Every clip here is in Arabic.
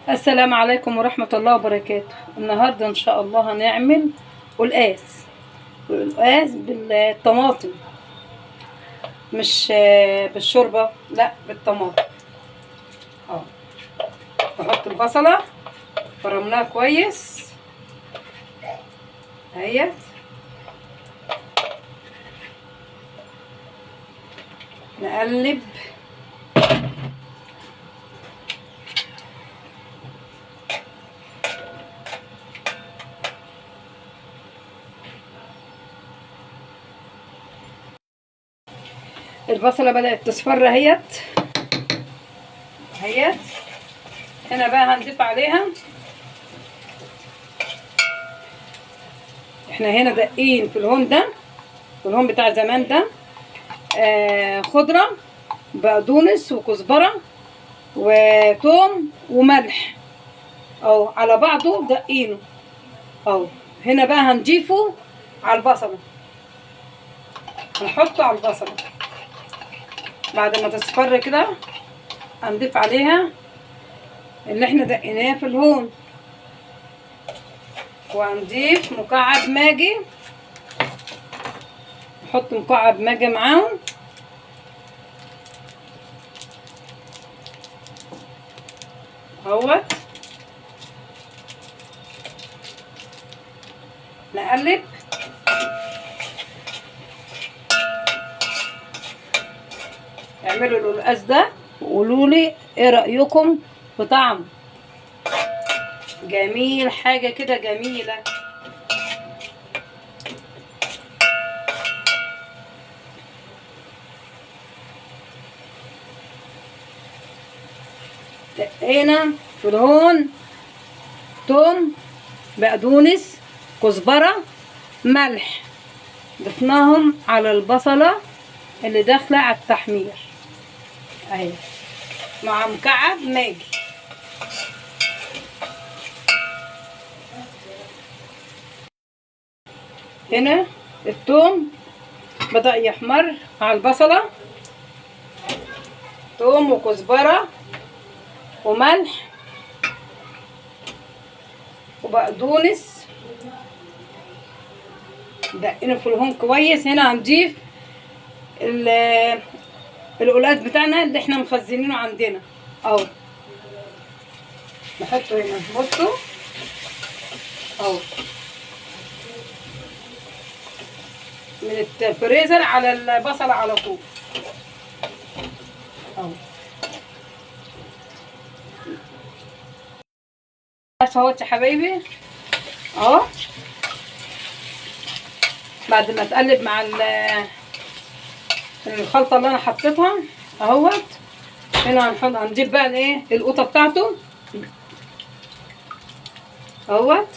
السلام عليكم ورحمة الله وبركاته. النهاردة ان شاء الله هنعمل قلقاس بالطماطم، مش بالشوربة، لا بالطماطم. اهو نحط البصلة فرمناها كويس اهي، نقلب البصلة بدأت تصفر اهيت. هنا بقى هنضيف عليها، احنا هنا دقين في الهون ده، في الهون بتاع زمان ده، خضرة بقدونس وكزبرة وثوم وملح اهو على بعضه دقينه اهو. هنا بقى هنضيفه على البصلة، هنحطه على البصلة بعد ما تصفر كده. هنضيف عليها اللي احنا دقيناه في الهون، وهنضيف مكعب ماجي، نحط مكعب ماجي معاهم اهوت. نقلب اعملوا القلقاس ده وقولوا لي ايه رايكم في طعم جميل، حاجه كده جميله. دقينا في الهون توم بقدونس كزبره ملح، ضفناهم على البصله اللي داخله على التحمير اهي مع مكعب ماجي. هنا الثوم بدأ يحمر على البصله، ثوم وكزبره وملح وبقدونس، دقينه في الهون كويس. هنا هنضيف القلقاس بتاعنا اللي احنا مخزنينه عندنا اهو، نحطه هنا. بصوا اهو من الفريزر على البصله على طول اهو. اهوت يا حبايبي اهو. بعد ما تقلب مع الخلطه اللي انا حطيتها اهوت، هنا هنضيف بقى الايه القوطه بتاعته اهوت.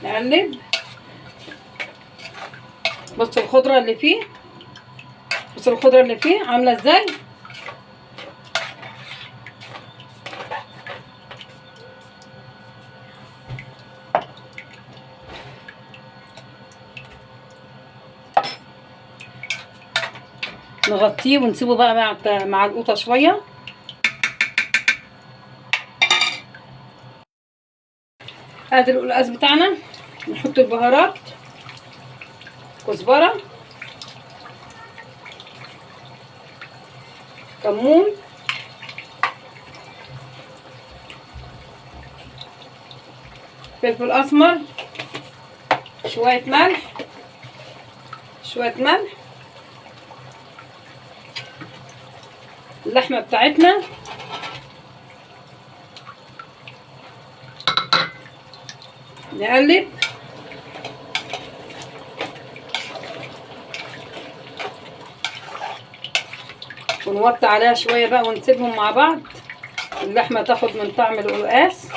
نقلب. بصوا الخضره اللي فيه، بصوا الخضره اللي فيه عامله ازاي. نغطيه ونسيبه بقى مع القوطه شويه. ادي القلقاس بتاعنا. نحط البهارات، كزبره، كمون، فلفل اسمر، شويه ملح، اللحمه بتاعتنا، نقلب ونوطي عليها شويه بقى ونسيبهم مع بعض، اللحمه تاخد من طعم القلقاس.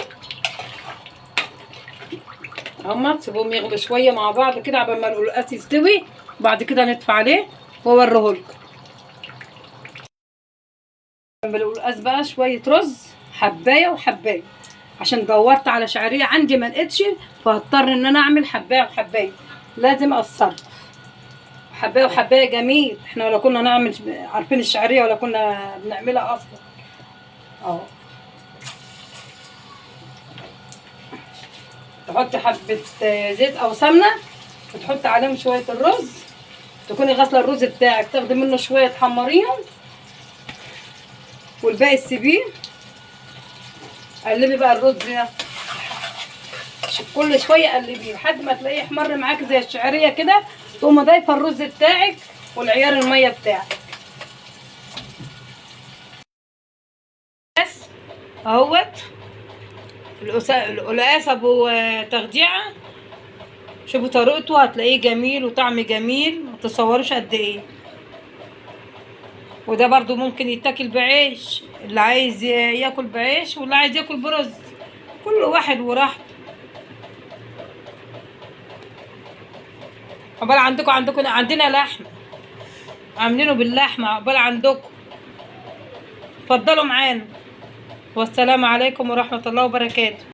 هما تسيبوهم يغلوا شويه مع بعض كده عبال ما القلقاس يستوي، وبعد كده نطفي عليه واوريهولكم. جنب القلقاس بقى شويه رز، حبايه وحبايه، عشان دورت على شعريه عندي ما لقيتش، فهضطر ان انا اعمل حبايه وحبايه، لازم اقصرها حبايه وحبايه جميل. احنا ولا كنا نعمل عارفين الشعريه ولا كنا بنعملها اصلا. اهو تحط حبه زيت او سمنه وتحط عليهم شويه الرز. تكوني غاسله الرز بتاعك، تاخدي منه شويه تحمريهم والباقي تسيبيه. قلبي بقى الرز ده كل شويه، قلبيه لحد ما تلاقيه احمر معاك زي الشعريه كده. تقومي ضايفه الرز بتاعك والعيار الميه بتاعك. بس اهوت القلقاس ابو تخديعه. شوفوا طريقته هتلاقيه جميل وطعم جميل، ما تتصوروش قد ايه. وده برضو ممكن يتاكل بعيش، اللي عايز ياكل بعيش واللي عايز ياكل برز، كل واحد وراحته. عقبال عندكم عندنا لحم، عاملينه باللحمه. عقبال عندكم. اتفضلوا معانا، والسلام عليكم ورحمه الله وبركاته.